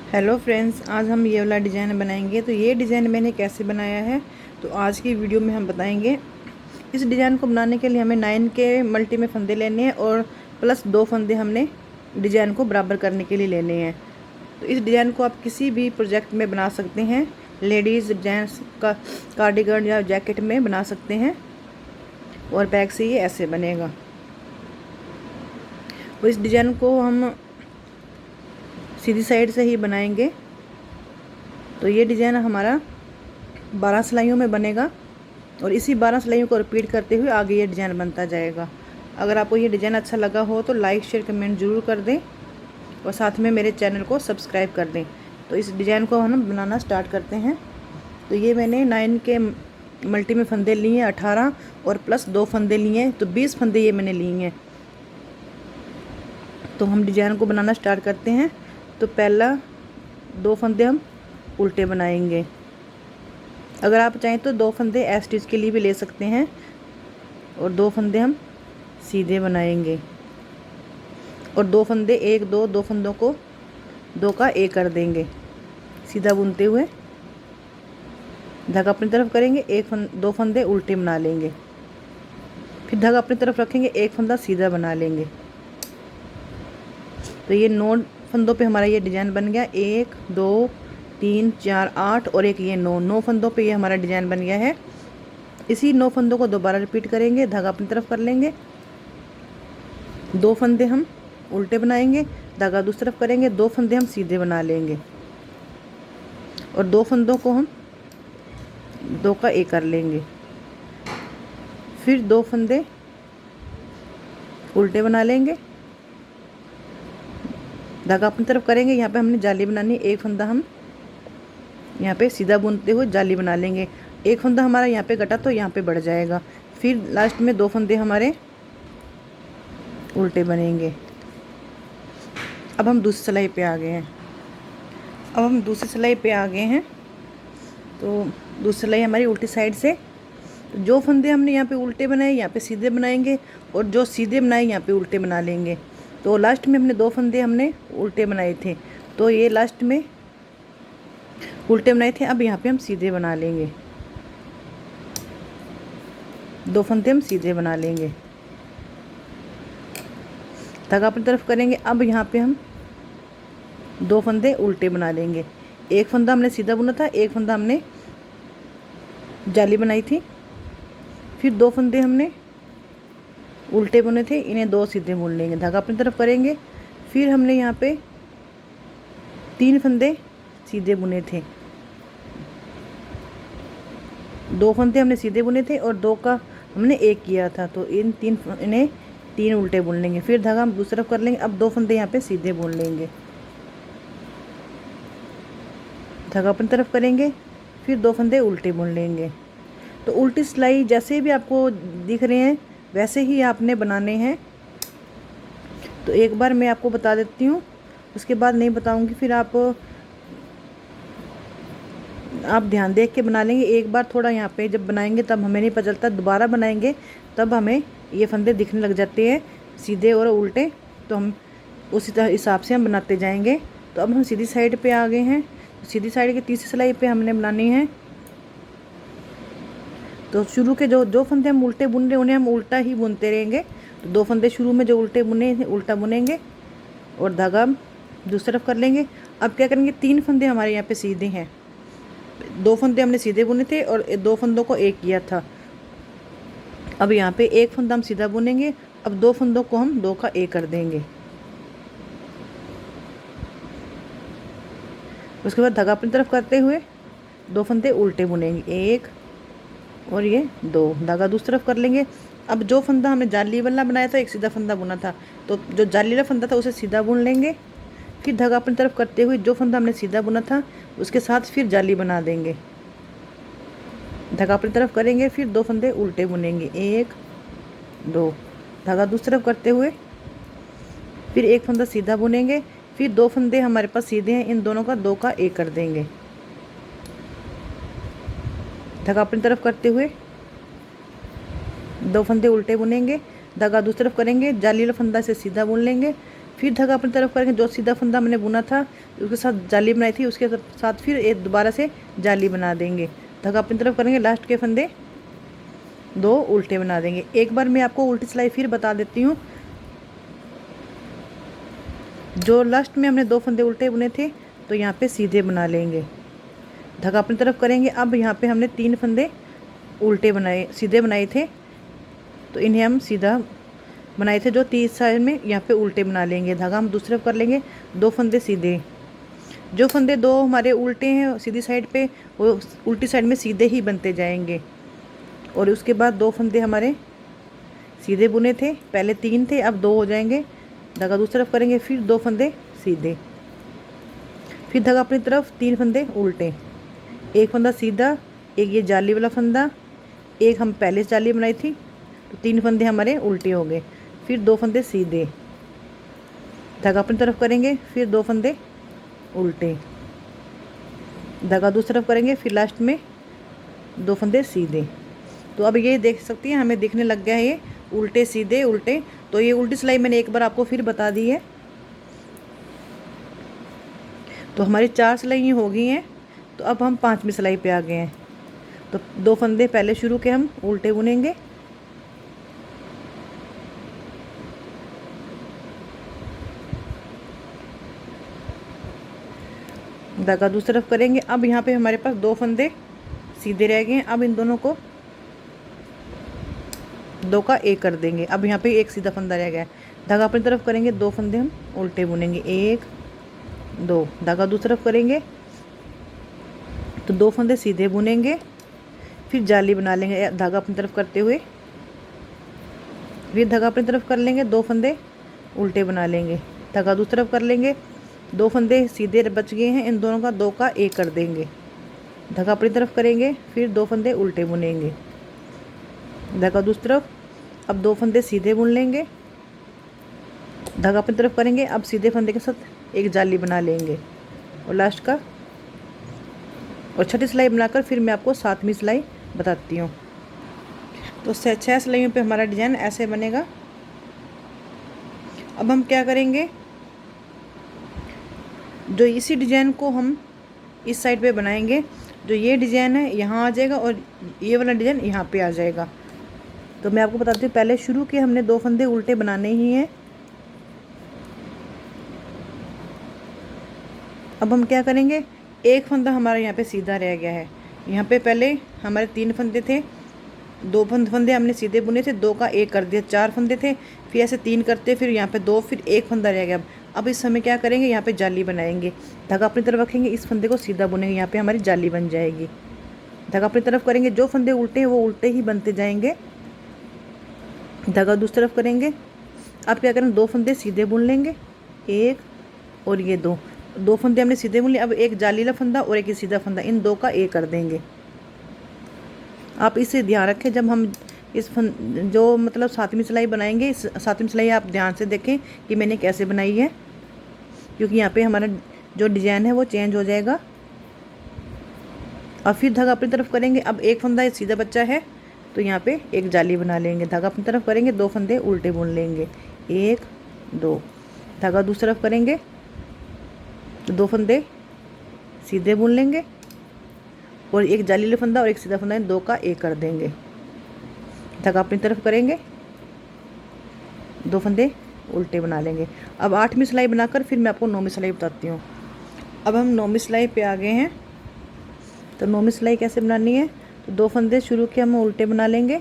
Hello friends, आज हम ये वाला डिज़ाइन बनाएंगे। तो ये डिज़ाइन मैंने कैसे बनाया है तो आज की वीडियो में हम बताएंगे। इस डिज़ाइन को बनाने के लिए हमें 9 के मल्टी में फंदे लेने हैं और प्लस 2 फंदे हमने डिज़ाइन को बराबर करने के लिए लेने हैं। तो इस डिज़ाइन को आप किसी भी प्रोजेक्ट में बना सकते हैं, लेडीज़ जेंट्स का कार्डिगन या जैकेट में बना सकते हैं। और बैक से ये ऐसे बनेगा। और इस डिज़ाइन को हम सीधी साइड से ही बनाएंगे। तो ये डिज़ाइन हमारा 12 सिलाइयों में बनेगा और इसी 12 सिलाइयों को रिपीट करते हुए आगे ये डिज़ाइन बनता जाएगा। अगर आपको ये डिज़ाइन अच्छा लगा हो तो लाइक शेयर कमेंट ज़रूर कर दें और साथ में मेरे चैनल को सब्सक्राइब कर दें। तो इस डिज़ाइन को हम बनाना स्टार्ट करते हैं। तो ये मैंने 9 के मल्टी में फंदे लिए हैं, 18 और प्लस 2 फंदे लिए हैं, तो 20 फंदे ये मैंने लिए हैं। तो हम डिज़ाइन को बनाना स्टार्ट करते हैं। तो पहला 2 फंदे हम उल्टे बनाएंगे। अगर आप चाहें तो 2 फंदे ए स्टिच के लिए भी ले सकते हैं और 2 फंदे हम सीधे बनाएंगे और 2 फंदे 1 2 फंदों को 2 का ए कर देंगे सीधा बुनते हुए। धागा अपनी तरफ करेंगे, 2 फंदे उल्टे बना लेंगे, फिर धागा अपनी तरफ रखेंगे, 1 फंदा सीधा बना लेंगे। तो ये 9 फंदों पे हमारा ये डिज़ाइन बन गया। 1 2 3 4 8 और एक ये 9 फंदों पे ये हमारा डिज़ाइन बन गया है। इसी 9 फंदों को दोबारा रिपीट करेंगे, धागा अपनी तरफ कर लेंगे, 2 फंदे हम उल्टे बनाएंगे, धागा दूसरी तरफ करेंगे, 2 फंदे हम सीधे बना लेंगे और 2 फंदों को हम 2 का ए कर लेंगे, फिर 2 फंदे उल्टे बना लेंगे, धागा अपनी तरफ करेंगे। यहाँ पे हमने जाली बनानी है, 1 फंदा हम यहाँ पे सीधा बुनते हुए जाली बना लेंगे। 1 फंदा हमारा यहाँ पे घटा तो यहाँ पे बढ़ जाएगा। फिर लास्ट में 2 फंदे हमारे उल्टे बनेंगे। अब हम दूसरी सिलाई पे आ गए हैं। तो दूसरी सिलाई हमारी उल्टी साइड से। तो जो फंदे हमने यहाँ पे उल्टे बनाए यहाँ पे सीधे बनाएंगे और जो सीधे बनाए यहाँ पे उल्टे बना लेंगे। तो लास्ट में हमने 2 फंदे हमने उल्टे बनाए थे, तो ये लास्ट में उल्टे बनाए थे। अब यहाँ पे हम सीधे बना लेंगे, 2 फंदे हम सीधे बना लेंगे, धागा अपनी तरफ करेंगे। अब यहाँ पे हम 2 फंदे उल्टे बना लेंगे। 1 फंदा हमने सीधा बुना था, 1 फंदा हमने जाली बनाई थी, फिर 2 फंदे हमने उल्टे बुने थे, इन्हें 2 सीधे बुन लेंगे, धागा अपनी तरफ करेंगे। फिर हमने यहाँ पे 3 फंदे सीधे बुने थे, 2 फंदे हमने सीधे बुने थे और 2 का हमने एक किया था, तो इन्हें 3 उल्टे बुन लेंगे, फिर धागा हम दूसरी तरफ कर लेंगे। अब 2 फंदे यहाँ पे सीधे बुन लेंगे, धागा अपनी तरफ करेंगे, फिर 2 फंदे उल्टे बुन लेंगे। तो उल्टी सिलाई जैसे भी आपको दिख रहे हैं वैसे ही आपने बनाने हैं। तो एक बार मैं आपको बता देती हूँ, उसके बाद नहीं बताऊँगी, फिर आप ध्यान देख के बना लेंगे। एक बार थोड़ा यहाँ पे जब बनाएंगे तब हमें नहीं पता चलता, दोबारा बनाएंगे तब हमें ये फंदे दिखने लग जाते हैं सीधे और उल्टे। तो हम उसी तरह हिसाब से हम बनाते जाएंगे। तो अब हम सीधी साइड पे आ गए हैं। सीधी साइड की तीसरी सिलाई पे हमने बनानी है। तो शुरू के जो फंदे हम उल्टे बुन रहे हैं उन्हें हम उल्टा ही बुनते रहेंगे। तो 2 फंदे शुरू में जो उल्टे बुने उल्टा बुनेंगे और धागा दूसरी तरफ कर लेंगे। अब क्या करेंगे, 3 फंदे हमारे यहाँ पे सीधे हैं, 2 फंदे हमने सीधे बुने थे और 2 फंदों को एक किया था। अब यहाँ पे 1 फंदा हम सीधा बुनेंगे, अब 2 फंदों को हम 2 का एक कर देंगे। उसके बाद धागा अपनी तरफ करते हुए 2 फंदे उल्टे बुनेंगे, 1 और ये 2, धागा दूसरी तरफ कर लेंगे। अब जो फंदा हमने जाली वाला बनाया था, एक सीधा फंदा बुना था, तो जो जाली वाला फंदा था उसे सीधा बुन लेंगे, फिर धागा अपनी तरफ करते हुए जो फंदा हमने सीधा बुना था उसके साथ फिर जाली बना देंगे, धागा अपनी तरफ करेंगे, फिर 2 फंदे उल्टे बुनेंगे, 1 2, धागा दूसरी तरफ करते हुए फिर 1 फंदा सीधा बुनेंगे, फिर 2 फंदे हमारे पास सीधे हैं, इन दोनों का 2 का एक कर देंगे, धागा अपनी तरफ करते हुए 2 फंदे उल्टे बुनेंगे, धागा दूसरी तरफ करेंगे, जाली वाला फंदा से सीधा बुन लेंगे, फिर धागा अपनी तरफ करेंगे, जो सीधा फंदा मैंने बुना था उसके साथ जाली बनाई थी उसके साथ फिर एक दोबारा से जाली बना देंगे। धागा अपनी तरफ करेंगे, लास्ट के फंदे 2 उल्टे बना देंगे। एक बार मैं आपको उल्टी सिलाई फिर बता देती हूँ। जो लास्ट में हमने 2 फंदे उल्टे बुने थे तो यहाँ पे सीधे बना लेंगे। धागा अपनी तरफ करेंगे। अब यहाँ पे हमने 3 फंदे उल्टे बनाए, सीधे बनाए थे, तो इन्हें हम सीधा बनाए थे। जो 30 साइड में यहाँ पे उल्टे बना लेंगे। धागा हम दूसरी तरफ कर लेंगे, 2 फंदे सीधे। जो फंदे 2 हमारे उल्टे हैं सीधी साइड पे, वो उल्टी साइड में सीधे ही बनते जाएंगे। और उसके बाद 2 फंदे हमारे सीधे बुने थे, पहले 3 थे अब 2 हो जाएंगे। धागा दूसरी तरफ करेंगे, फिर 2 फंदे सीधे, फिर धागा अपनी तरफ 3 फंदे उल्टे, एक फंदा सीधा, एक ये जाली वाला फंदा, एक हम पहले जाली बनाई थी, तो 3 फंदे हमारे उल्टे हो गए। फिर 2 फंदे सीधे, धागा अपनी तरफ करेंगे, फिर 2 फंदे उल्टे, धागा दूसरी तरफ करेंगे, फिर लास्ट में 2 फंदे सीधे। तो अब ये देख सकती हैं हमें दिखने लग गया है ये उल्टे सीधे उल्टे। तो ये उल्टी सिलाई मैंने एक बार आपको फिर बता दी है। तो हमारी 4 सिलाई हो गई हैं। तो अब हम 5वीं सिलाई पे आ गए हैं। तो 2 फंदे पहले शुरू के हम उल्टे बुनेंगे, धागा दूसरी तरफ करेंगे। अब यहाँ पे हमारे पास 2 फंदे सीधे रह गए हैं। अब इन दोनों को 2 का 1 कर देंगे। अब यहाँ पे एक सीधा फंदा रह गया है। धागा अपनी तरफ करेंगे, 2 फंदे हम उल्टे बुनेंगे, 1 2, धागा दूसरी तरफ करेंगे तो 2 फंदे सीधे बुनेंगे, फिर जाली बना लेंगे धागा अपनी तरफ करते हुए, फिर धागा अपनी तरफ कर लेंगे, 2 फंदे उल्टे बना लेंगे, धागा दूसरी तरफ कर लेंगे, 2 फंदे सीधे बच गए हैं, इन दोनों का 2 का 1 कर देंगे, धागा अपनी तरफ करेंगे, फिर 2 फंदे उल्टे बुनेंगे, धागा दूसरी तरफ। अब 2 फंदे सीधे बुन लेंगे, धागा अपनी तरफ करेंगे। अब सीधे फंदे के साथ एक जाली बना लेंगे और लास्ट का और छठी सिलाई बनाकर फिर मैं आपको 7वीं सिलाई बताती हूँ। तो 6 सिलाइयों पे हमारा डिज़ाइन ऐसे बनेगा। अब हम क्या करेंगे, जो इसी डिज़ाइन को हम इस साइड पे बनाएंगे। जो ये डिज़ाइन है यहाँ आ जाएगा और ये वाला डिज़ाइन यहाँ पे आ जाएगा। तो मैं आपको बताती हूँ, पहले शुरू के हमने 2 फंदे उल्टे बनाने ही हैं। अब हम क्या करेंगे, एक फंदा हमारा यहाँ पे सीधा रह गया है। यहाँ पे पहले हमारे 3 फंदे थे, 2 फंदे हमने सीधे बुने थे, 2 का 1 कर दिया, 4 फंदे थे, फिर ऐसे 3 करते, फिर यहाँ पे 2, फिर एक फंदा रह गया। अब इस समय क्या करेंगे, यहाँ पे जाली बनाएंगे, धागा अपनी तरफ रखेंगे, इस फंदे को सीधा बुनेंगे, यहाँ पे हमारी जाली बन जाएगी। धागा अपनी तरफ करेंगे, जो फंदे उल्टे हैं वो उल्टे ही बनते जाएंगे, धागा दूसरी तरफ करेंगे। अब क्या करें, 2 फंदे सीधे बुन लेंगे, 1 और ये 2 फंदे हमने सीधे बुन लिए। अब एक जाली वाला फंदा और एक सीधा फंदा, इन 2 का 1 कर देंगे। आप इसे ध्यान रखें, जब हम इस जो मतलब 7वीं सिलाई बनाएंगे, इस 7वीं सिलाई आप ध्यान से देखें कि मैंने कैसे बनाई है, क्योंकि यहाँ पे हमारा जो डिज़ाइन है वो चेंज हो जाएगा। और फिर धागा अपनी तरफ करेंगे। अब एक फंदा सीधा बच्चा है तो यहाँ पे एक जाली बना लेंगे, धागा अपनी तरफ करेंगे, 2 फंदे उल्टे बुन लेंगे, 1 2, धागा दूसरी तरफ करेंगे तो 2 फंदे सीधे बुन लेंगे और एक जाली वाला फंदा और एक सीधा फंदा, इन 2 का 1 कर देंगे, धागा अपनी तरफ करेंगे, 2 फंदे उल्टे बना लेंगे। अब 8वीं सिलाई बनाकर फिर मैं आपको 9वीं सिलाई बताती हूँ। अब हम 9वीं सिलाई पे आ गए हैं। तो 9वीं सिलाई कैसे बनानी है, तो 2 फंदे शुरू के हम उल्टे बना लेंगे,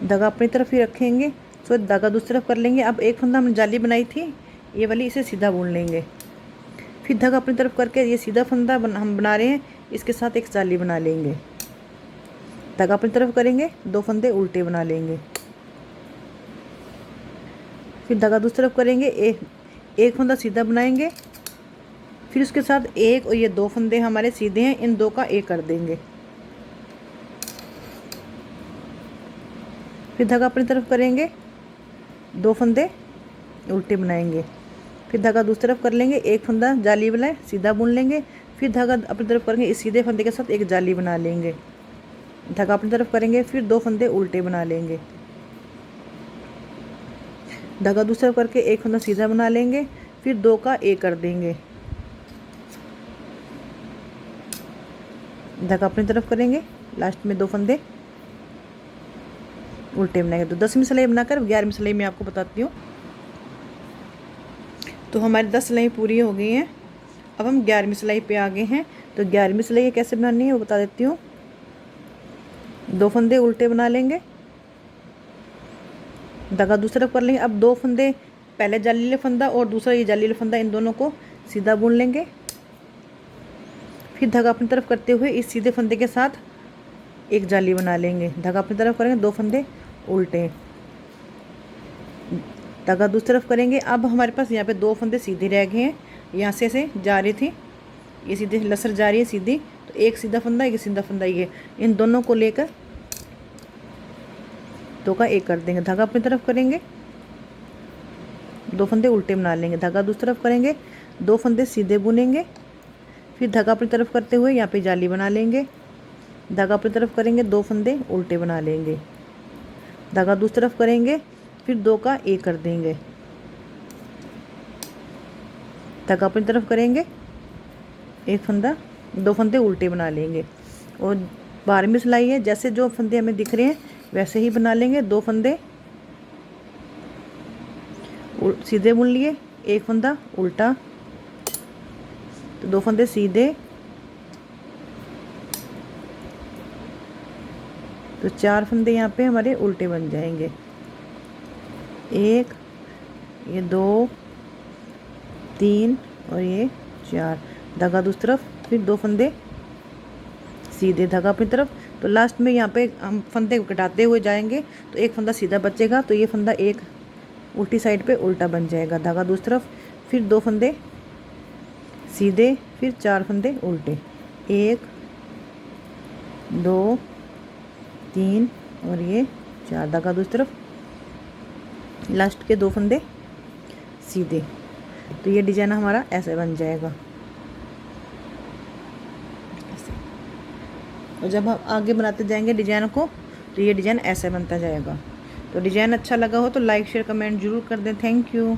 धागा अपनी तरफ ही रखेंगे, तो धागा दूसरी तरफ कर लेंगे। अब एक फंदा हमने जाली बनाई थी ये वाली, इसे सीधा बुन लेंगे, फिर धागा अपनी तरफ करके ये सीधा फंदा हम बना रहे हैं, इसके साथ एक जाली बना लेंगे, धागा अपनी तरफ करेंगे, 2 फंदे उल्टे बना लेंगे, फिर धागा दूसरी तरफ करेंगे, एक फंदा सीधा बनाएंगे, फिर उसके साथ एक और ये 2 फंदे हमारे सीधे हैं, इन 2 का 1 कर देंगे, फिर धागा अपनी तरफ करेंगे, 2 फंदे उल्टे बनाएंगे, फिर धागा दूसरी तरफ कर लेंगे, एक फंदा जाली वाला सीधा बुन लेंगे, फिर धागा अपनी तरफ करेंगे, इस सीधे फंदे के साथ एक जाली बना लेंगे, धागा अपनी तरफ करेंगे, फिर 2 फंदे उल्टे बना लेंगे, धागा दूसरा करके एक फंदा सीधा बना लेंगे, फिर 2 का एक कर देंगे, धागा अपनी तरफ करेंगे, लास्ट में 2 फंदे उल्टे बनाएंगे। तो 10वीं सिलाई बनाकर 11वीं सिलाई में आपको बताती हूँ। तो हमारी 10 सिलाई पूरी हो गई हैं। अब हम 11वीं सिलाई पे आ गए हैं। तो 11वीं सिलाई कैसे बनानी है वो बता देती हूँ। 2 फंदे उल्टे बना लेंगे, धागा दूसरी तरफ कर लेंगे। अब 2 फंदे, पहले जाली वाला फंदा और दूसरा ये जाली वाला फंदा, इन दोनों को सीधा बुन लेंगे। फिर धागा अपनी तरफ करते हुए इस सीधे फंदे के साथ एक जाली बना लेंगे, धागा अपनी तरफ करेंगे, 2 फंदे उल्टे, धागा दूसरी तरफ करेंगे। अब हमारे पास यहाँ पे 2 फंदे सीधे रह गए हैं, यहाँ से जा रही थी, ये सीधे लसर जा रही है सीधी, तो एक सीधा फंदा एक सीधा फंदा, ये इन दोनों को लेकर 2 का एक कर देंगे, धागा अपनी तरफ करेंगे, 2 फंदे उल्टे बना लेंगे, धागा दूसरी तरफ करेंगे, 2 फंदे सीधे बुनेंगे, फिर धागा अपनी तरफ करते हुए यहाँ पे जाली बना लेंगे, धागा अपनी तरफ करेंगे, 2 फंदे उल्टे बना लेंगे, धागा दूसरी तरफ करेंगे, फिर 2 का एक कर देंगे, धागा अपनी तरफ करेंगे, एक फंदा, 2 फंदे उल्टे बना लेंगे। और 12वीं सिलाई है, जैसे जो फंदे हमें दिख रहे हैं वैसे ही बना लेंगे। 2 फंदे सीधे बुन लिए, एक फंदा उल्टा, तो 2 फंदे सीधे, तो 4 फंदे यहाँ पे हमारे उल्टे बन जाएंगे, 1, ये 2, 3 और ये 4, धागा दूसरी तरफ, फिर 2 फंदे सीधे, धागा अपनी तरफ। तो लास्ट में यहाँ पे हम फंदे कटाते हुए जाएंगे, तो एक फंदा सीधा बचेगा, तो ये फंदा एक उल्टी साइड पे उल्टा बन जाएगा, धागा दूसरी तरफ, फिर 2 फंदे सीधे, फिर 4 फंदे उल्टे, 1, 2, 3 और ये 4, धागा दूसरी तरफ, लास्ट के 2 फंदे सीधे। तो ये डिजाइन हमारा ऐसे बन जाएगा। और जब हम आगे बनाते जाएंगे डिजाइन को, तो ये डिजाइन ऐसे बनता जाएगा। तो डिजाइन अच्छा लगा हो तो लाइक शेयर कमेंट जरूर कर दें। Thank you.